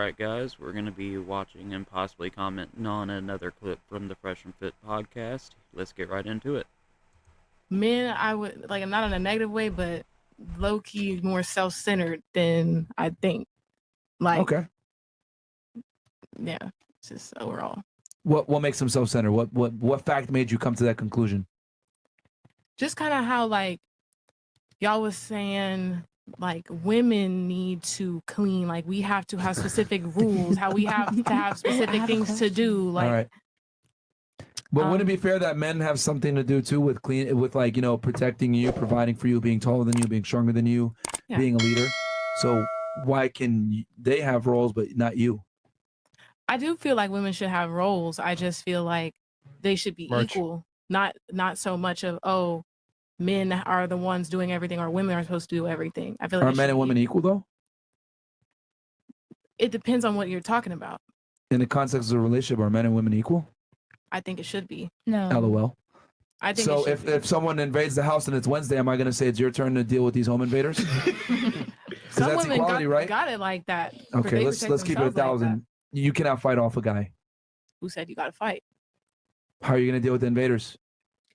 Alright, guys, we're going to be watching and possibly commenting on another clip from the Fresh and Fit podcast. Let's get right into it. Men, I would, like, not in a negative way, but low-key more self-centered than I think. Like, okay. Yeah, just overall. What makes them self-centered? What fact made you come to that conclusion? Just kind of how, like, y'all was saying, like, women need to clean. Like, we have to have specific rules, how we have to have specific things to do. Like, all right. But wouldn't it be fair that men have something to do too with like, you know, protecting you, providing for you, being taller than you, being stronger than you, being a leader? So why can they have roles but not you? I do feel like women should have roles. I just feel like they should be equal. Not so much of, oh, men are the ones doing everything or women are supposed to do everything. I feel like are men and women equal though? It depends on what you're talking about. In the context of a relationship, are men and women equal? I think it should be. No. LOL. I think so. If someone invades the house and it's Wednesday, am I going to say it's your turn to deal with these home invaders? Some that's women equality, right? got it like that. Okay, let's keep it 1,000. Like you cannot fight off a guy. Who said you got to fight? How are you going to deal with the invaders?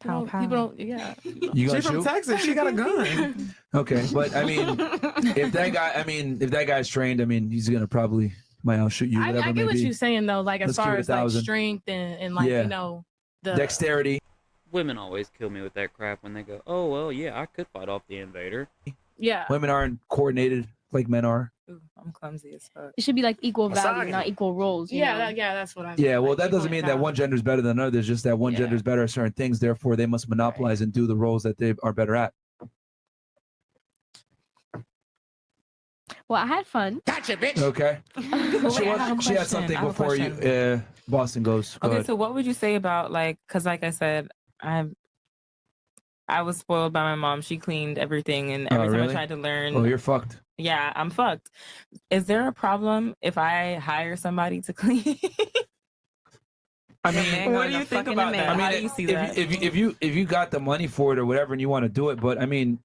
People don't. Yeah. She's from Texas. She got a gun. Okay, but I mean, if that guy's trained, I mean, he's gonna probably might outshoot you. Whatever I get what you're saying though. Like as far as like strength and like you know the dexterity. Women always kill me with that crap when they go, "Oh well, yeah, I could fight off the invader." Yeah. Women aren't coordinated like men are. Ooh, I'm clumsy as fuck. It should be like equal value, not equal roles. Yeah, that's what I mean. Yeah, well, that doesn't mean that one gender is better than others. Just that one gender is better at certain things. Therefore, they must monopolize and do the roles that they are better at. Well, I had fun. Gotcha, bitch. Okay. She had something before you. Boston goes. Go ahead. So what would you say about like? Because like I said, I was spoiled by my mom. She cleaned everything, and every time I tried to learn. Oh, you're fucked. Yeah, I'm fucked. Is there a problem if I hire somebody to clean? I mean, what do you think about that? I mean, how do you see that? If you got the money for it or whatever, and you want to do it, but I mean,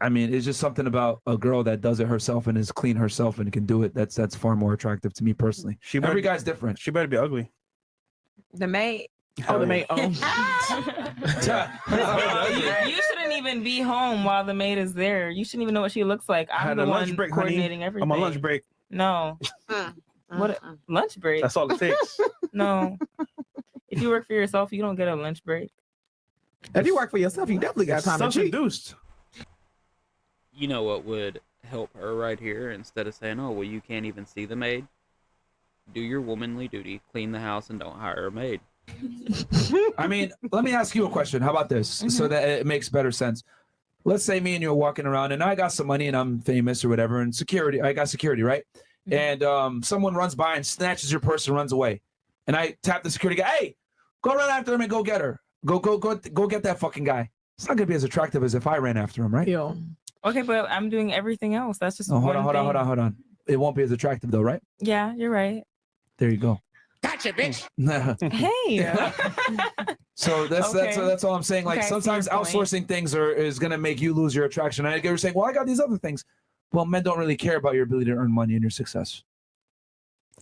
it's just something about a girl that does it herself and is clean herself and can do it. That's far more attractive to me personally. Every guy's different. She better be ugly. The maid. Oh, the maid. You shouldn't even be home while the maid is there. You shouldn't even know what she looks like. I'm the one coordinating everything. I'm on lunch break. No. What lunch break? That's all it takes. No. If you work for yourself, you don't get a lunch break. If you work for yourself, you definitely got time to cheat. You know what would help her right here? Instead of saying, "Oh, well, you can't even see the maid," do your womanly duty, clean the house, and don't hire a maid. I mean, let me ask you a question. How about this? So that it makes better sense. Let's say me and you are walking around and I got some money and I'm famous or whatever, and I got security, right? And someone runs by and snatches your purse and runs away. And I tap the security guy, "Hey, go run after him and go get her. Go get that fucking guy." It's not gonna be as attractive as if I ran after him, right? Yeah. Okay, but I'm doing everything else. That's just hold on. It won't be as attractive though, right? Yeah, you're right. There you go. Gotcha, bitch. Hey. So that's all I'm saying. Like sometimes outsourcing things is gonna make you lose your attraction. I get you're saying, "Well, I got these other things." Well, men don't really care about your ability to earn money and your success.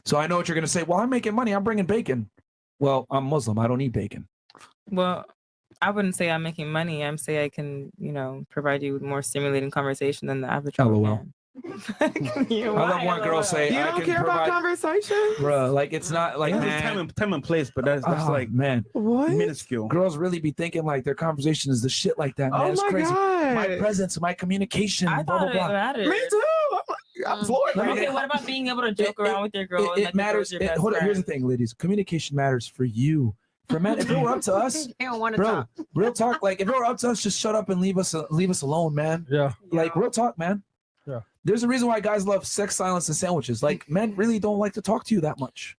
So I know what you're gonna say. Well, I'm making money. I'm bringing bacon. Well, I'm Muslim. I don't eat bacon. Well, I wouldn't say I'm making money. I'm saying I can, provide you with more stimulating conversation than the average man. I love one girl say, "You don't care about conversation, bro." Like it's not like time and place, but that's like minuscule. Girls really be thinking like their conversation is the shit like that, man. It's crazy. God. My presence, my communication, I blah blah blah. Me too. I'm floored. Okay, what about being able to joke around with your girl? It matters. Hold on. Here's the thing, ladies. Communication matters for you. For men, if it were up to us, they don't want to talk. Real talk. Like if it were up to us, just shut up and leave us alone, man. Yeah. Like real talk, man. Yeah. There's a reason why guys love sex, silence, and sandwiches. Like men really don't like to talk to you that much.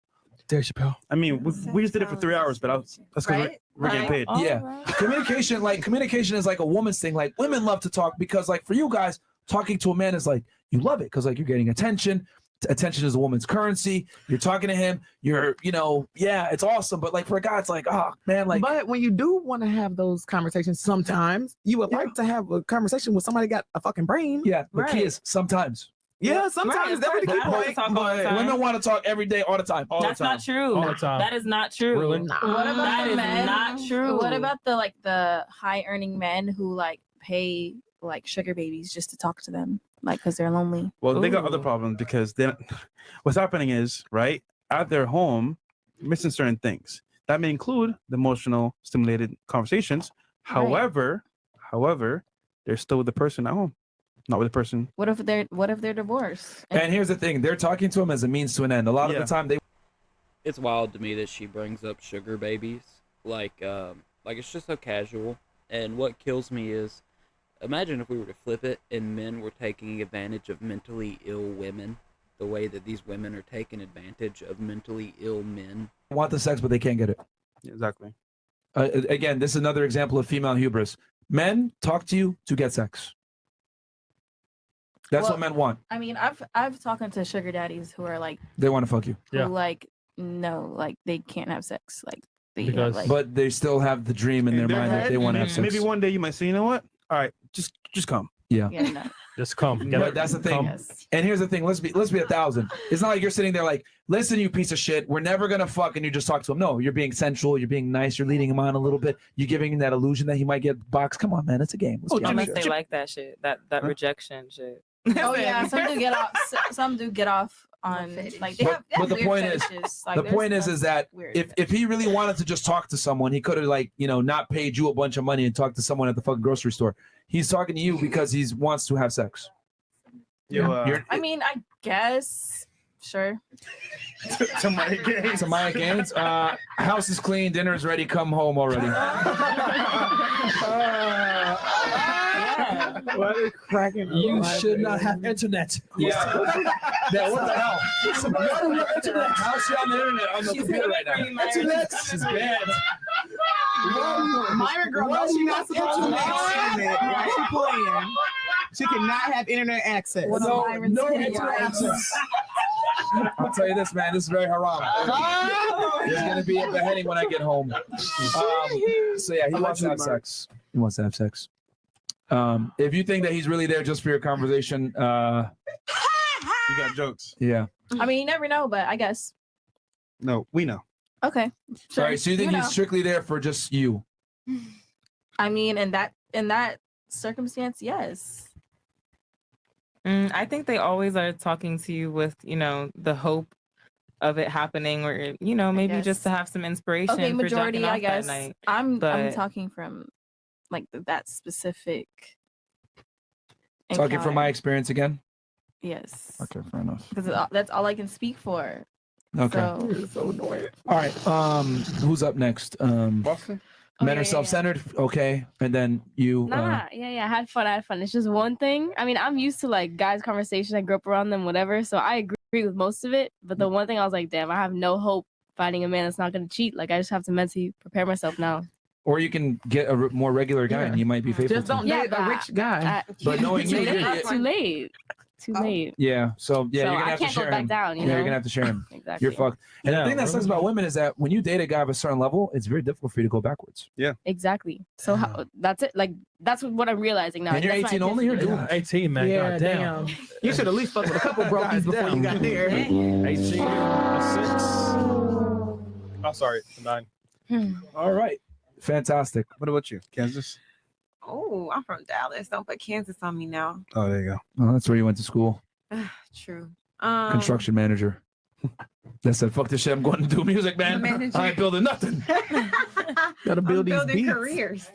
Dave Chappelle. I mean, we just did it for 3 hours, but that's because we're getting paid. Yeah. Right. Communication is like a woman's thing. Like women love to talk because like for you guys, talking to a man is like you love it because like you're getting attention. Attention is a woman's currency. You're talking to him. It's awesome. But like for a guy, it's like, oh man, like. But when you do want to have those conversations, sometimes you would like to have a conversation with somebody got a fucking brain. Yeah, the key is sometimes. Yeah, sometimes that would be Right. Talk all the time. Women want to talk every day, all the time. That's not true. All the time. That is not true. Really? What about That the is men? not true. What about the high earning men who like pay like sugar babies just to talk to them, like because they're lonely? Well, they got Ooh. other problems because then what's happening is, right, at their home, missing certain things. That may include the emotional stimulated conversations. Right. However, they're still with the person at home, not with the person. What if they're divorced? And here's the thing: they're talking to him as a means to an end. A lot of the time, they It's wild to me that she brings up sugar babies, like it's just so casual. And what kills me is, imagine if we were to flip it and men were taking advantage of mentally ill women, the way that these women are taking advantage of mentally ill men. want the sex, but they can't get it. Exactly. Again, this is another example of female hubris. Men talk to you to get sex. That's Well, what men want. I mean, I've talked to sugar daddies who are like, They want to fuck you. who Yeah. like no, like they can't have sex, like they have, Because- like, But they still have the dream in their mind that they want to have sex. Maybe one day you might say, you know what? All right, just come. Yeah. yeah, no. Just come. Get But it. that's the thing. Come. Yes. And here's the thing. Let's be 1,000. It's not like you're sitting there like, listen, you piece of shit. We're never gonna fuck, and you just talk to him. No, you're being sensual. You're being nice. You're leading him on a little bit. You're giving him that illusion that he might get boxed. Come on, man. It's a game. Let's get Unless it. they like that shit, that rejection shit. Oh yeah, some do get off. Some do get off on like they have. They But have the weird point is- fetishes. Like, The there's point is stuff that weird. if he really wanted to just talk to someone, he could have not paid you a bunch of money and talked to someone at the fucking grocery store. He's talking to you because he wants to have sex. You're- I mean, I guess sure. to Maya Gaines. To Maya Gaines, house is clean, dinner is ready. Come home already. Why are they cracking up? You should not have internet. Yeah. What the hell? How's she on the internet on the computer right now? Internet. She's bad. Myra girl, why she not supposed to have internet? Why she playing? She cannot have internet access. No internet access. I'll tell you this, man. This is very haram. There's gonna be a beheading when I get home. So yeah, he wants to have sex. He wants to have sex. If you think that he's really there just for your conversation, You got jokes. yeah. I mean, you never know, but I guess No, we know. okay. Sure. Sorry. So you think know. he's strictly there for just you? I mean, in that circumstance, yes. I think they always are talking to you with, the hope of it happening, or maybe guess. just to have some inspiration. Okay, for majority, jacking I off guess. That night. I'm but- talking from like that specific. Talking from encounter. my experience again. Yes. Okay, fair enough. Because that's all I can speak for. Okay. So, So annoying. All right. Who's up next? Boston? Men yeah, are yeah. self-centered. Okay, and then you. Nah, yeah, I had fun. It's just one thing. I mean, I'm used to like guys' conversation. I grew up around them, whatever. So I agree with most of it. But the one thing I was like, damn, I have no hope finding a man that's not gonna cheat. Like I just have to mentally prepare myself now. Or you can get a more regular guy, and you might be faithful. Just don't Yeah, date but a rich guy. But knowing you, Too late. Too late. yeah. So yeah, So you're gonna I have to can't go share back him. down. You Yeah, know. you're gonna have to share him. Exactly. You're fucked. And the thing that sucks about women is that when you date a guy of a certain level, it's very difficult for you to go backwards. Exactly. So how, that's it. Like that's what I'm realizing now. And you're That's my 18 only. You're epiphany. doing 18, man. Yeah, God damn. You should at least fuck with a couple brokies before you got there. 18, a 6. Oh, sorry, 9. all right. Fantastic. What about you, Kansas? Oh, I'm from Dallas. Don't put Kansas on me now. Oh, there you go. Oh, that's where you went to school. True. Construction manager. That said, fuck this shit. I'm going to do music, man. Manager. I ain't building nothing. Gotta build these building beats. careers.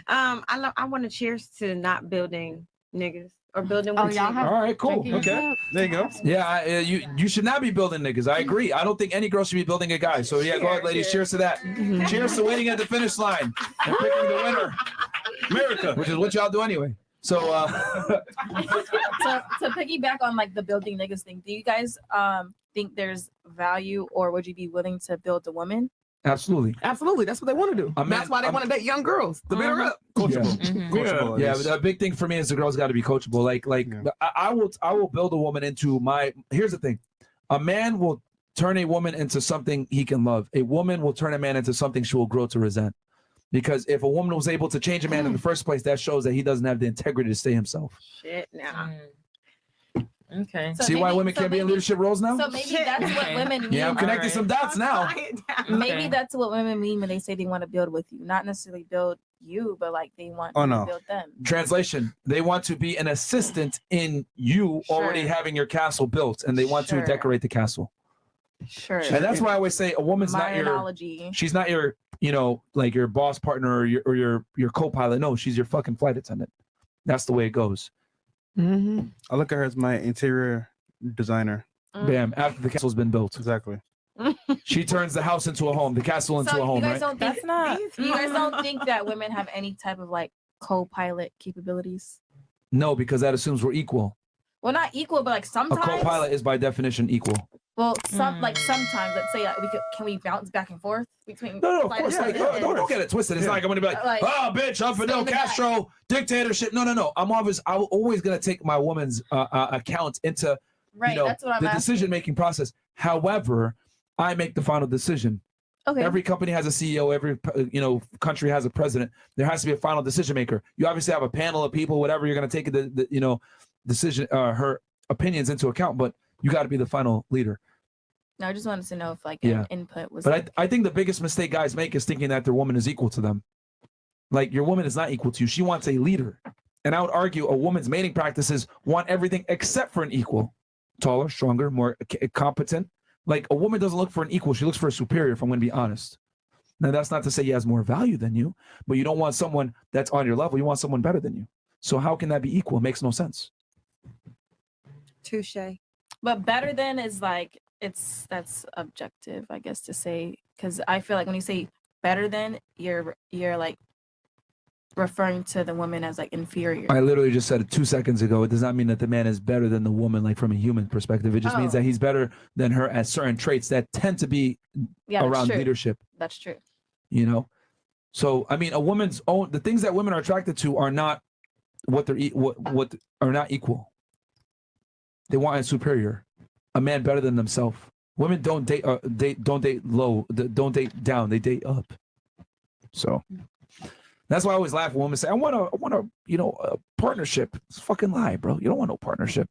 I want to cheers to not building niggas or building Oh, with y'all niggas. have- All right, cool. Drinking Okay. up. There you go. Yeah, you should not be building niggas. I agree. I don't think any girl should be building a guy. So yeah, go ahead, ladies. Cheers to that. Cheers to waiting at the finish line and picking the winner, America, which is what y'all do anyway. So to piggyback on like the building niggas thing, do you guys think there's value, or would you be willing to build a woman? absolutely. Absolutely, that's what they want to do. A man- That's why they want to date young girls to build her up. Coachable. Mhm. Coachable. at Yeah, least. but the big thing for me is the girl's got to be coachable. Yeah. I will build a woman into my. Here's the thing, a man will turn a woman into something he can love. A woman will turn a man into something she will grow to resent. Because if a woman was able to change a man in the first place, that shows that he doesn't have the integrity to stay himself. Shit now. Okay. See why women can't be in leadership roles now? So maybe that's what women mean. Yeah, I'm connecting some dots now. Maybe that's what women mean when they say they want to build with you. Not necessarily build you, but like they want Oh, you no. to build them. Translation: they want to be an assistant in you already having your castle built, and they want to decorate the castle. Sure. And that's why I always say a woman's My not your. analogy. She's not your, like your boss partner or your co-pilot. No, she's your fucking flight attendant. That's the way it goes. I look at her as my interior designer. Bam! After the castle's been built, exactly. She turns the house into a home, the castle into So a home, you guys right? don't think That's not. you guys don't think that women have any type of like co-pilot capabilities? No, because that assumes we're equal. Well, not equal, but like A sometimes. co-pilot is by definition equal. Well, sometimes, let's say can we bounce back and forth between? No, of flight course. Like, attendants and- don't get it twisted. It's not like I'm gonna be like, Like, oh, bitch, I'm Fidel stand the Castro, dictatorship. No. I'm always gonna take my woman's account into Right, that's what I'm the asking. decision-making process. However, I make the final decision. Okay. Every company has a CEO. Every country has a president. There has to be a final decision maker. You obviously have a panel of people. Whatever you're going to take the decision, her opinions into account. But you got to be the final leader. No, I just wanted to know if like Yeah. an input was. But I think the biggest mistake guys make is thinking that their woman is equal to them. Like your woman is not equal to you. She wants a leader. And I would argue a woman's mating practices want everything except for an equal. Taller, stronger, more competent. Like a woman doesn't look for an equal. She looks for a superior, if I'm going to be honest. Now, that's not to say he has more value than you, but you don't want someone that's on your level. You want someone better than you. So how can that be equal? It makes no sense. Touche. But better than is like that's objective, I guess, to say, because I feel like when you say better than, you're like referring to the woman as like inferior. I literally just said it 2 seconds ago. It does not mean that the man is better than the woman, like from a human perspective. It just means Oh. that he's better than her at certain traits that tend to be Yeah, that's around true. leadership. That's true. So I mean, a woman's own, the things that women are attracted to are not what are not equal. They want a superior, a man better than themselves. Women don't date don't date low, don't date down, they date up. So that's why I always laugh when women say, I want a partnership. It's a fucking lie, bro. You don't want no partnership.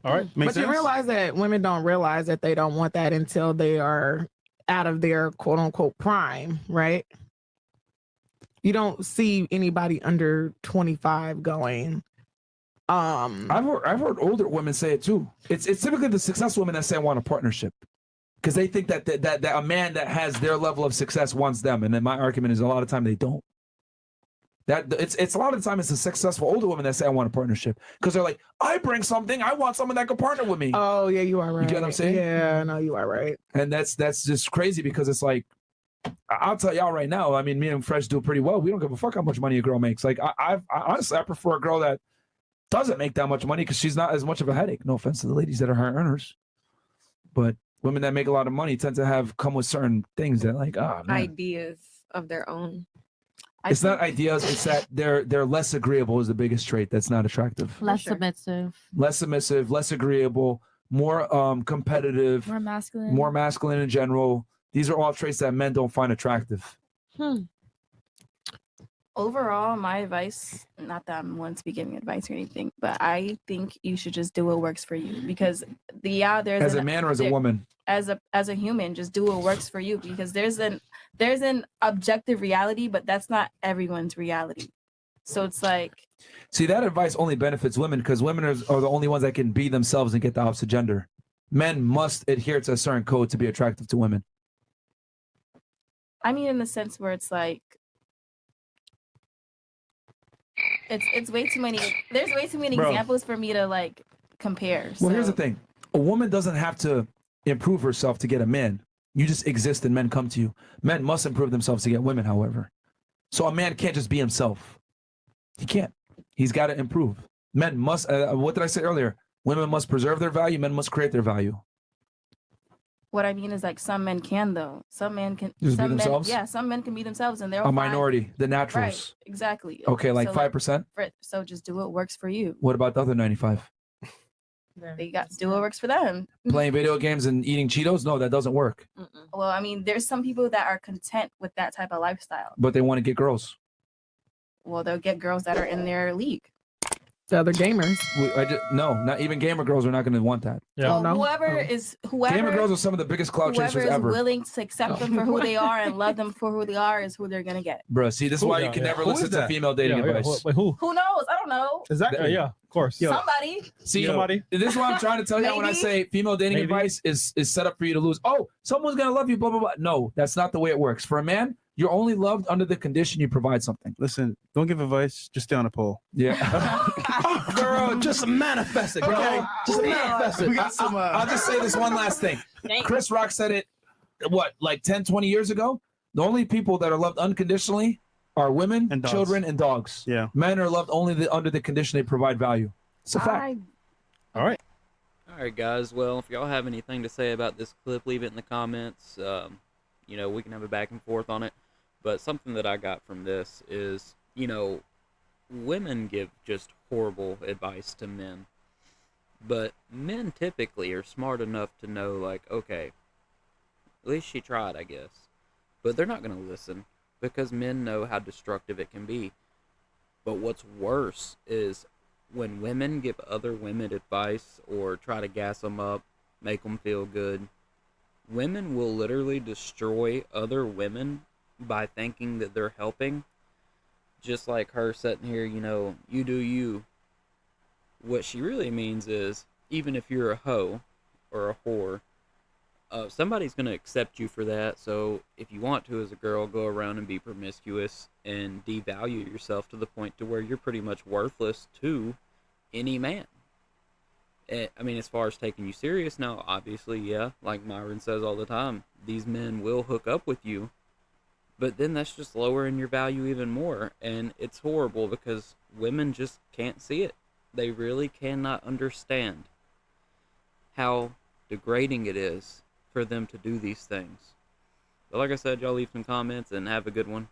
All right. But you realize that women don't realize that they don't want that until they are out of their quote unquote prime, right? You don't see anybody under 25 going. I've heard older women say it too. It's typically the successful women that say I want a partnership. Because they think that a man that has their level of success wants them. And then my argument is a lot of time they don't. It's a lot of the time it's the successful older women that say I want a partnership. Because they're like, I bring something, I want someone that can partner with me. Oh yeah, you are right. You get what I'm saying? Yeah, no, you are right. And that's just crazy because it's like, I'll tell y'all right now, I mean, me and Fresh do pretty well. We don't give a fuck how much money a girl makes. Like I honestly, I prefer a girl that doesn't make that much money because she's not as much of a headache. No offense to the ladies that are high earners. But women that make a lot of money tend to come with certain things that like, man. Ideas of their own. It's not ideas. It's that they're less agreeable is the biggest trait that's not attractive. Less submissive. Less submissive, less agreeable, more competitive, More masculine. more masculine in general. These are all traits that men don't find attractive. Overall, my advice, not that I'm one to be giving advice or anything, but I think you should just do what works for you because there's As a man or as a woman? As a human, just do what works for you because there's an objective reality, but that's not everyone's reality. So it's like, See, that advice only benefits women because women are the only ones that can be themselves and get the opposite gender. Men must adhere to a certain code to be attractive to women. I mean, in the sense where it's like, it's way too many. There's way too many Bro. examples for me to like compare. Well, here's so- the thing. A woman doesn't have to improve herself to get a man. You just exist and men come to you. Men must improve themselves to get women, however. So a man can't just be himself. He can't. He's got to improve. Men must, what did I say earlier? Women must preserve their value. Men must create their value. What I mean is like some men can though. Some men can Just be some men, themselves? yeah, some men can be themselves and they're A minority, the naturals. Right, exactly. Okay, like So, 5%? so just do what works for you. What about the other 95? They got to do what works for them. Playing video games and eating Cheetos? No, that doesn't work. Well, I mean, there's some people that are content with that type of lifestyle. But they want to get girls. Well, they'll get girls that are in their league. The other gamers. No, not even gamer girls are not going to want that. Yeah. Oh, no? Whoever Gamer girls are some of the biggest clout whoever chasers is ever. willing to accept them for who they are and love them for who they are is who they're gonna get. Bro, see, this is why you can never listen to female dating advice. Wait, who? Who knows? I don't know. Is that? Yeah, of course. Somebody. See, Somebody. this is what I'm trying to tell you when I Maybe. say female dating Maybe. advice is set up for you to lose. Oh, someone's gonna love you, blah blah blah. No, that's not the way it works. For a man, you're only loved under the condition you provide something. Listen, don't give advice. Just stay on a pole. Yeah. Girl, just manifest it, girl. Just manifest it. I'll just say this one last thing. Chris Rock said it, what, like 10, 20 years ago? The only people that are loved unconditionally are women, And dogs. children, and dogs. Yeah. Men are loved only under the condition they provide value. It's a fact. All right. All right, guys. Well, if y'all have anything to say about this clip, leave it in the comments. You know, we can have a back and forth on it. But something that I got from this is, you know, women give just horrible advice to men. But men typically are smart enough to know, like, okay, at least she tried, I guess. But they're not going to listen because men know how destructive it can be. But what's worse is when women give other women advice or try to gas them up, make them feel good, women will literally destroy other women by thinking that they're helping. Just like her sitting here, you know, you do you. What she really means is, even if you're a hoe or a whore, somebody's going to accept you for that. So if you want to, as a girl, go around and be promiscuous and devalue yourself to the point to where you're pretty much worthless to any man. I mean, as far as taking you serious now, obviously, yeah, like Myron says all the time, these men will hook up with you, but then that's just lowering your value even more, and it's horrible because women just can't see it. They really cannot understand how degrading it is for them to do these things. But like I said, y'all leave some comments and have a good one.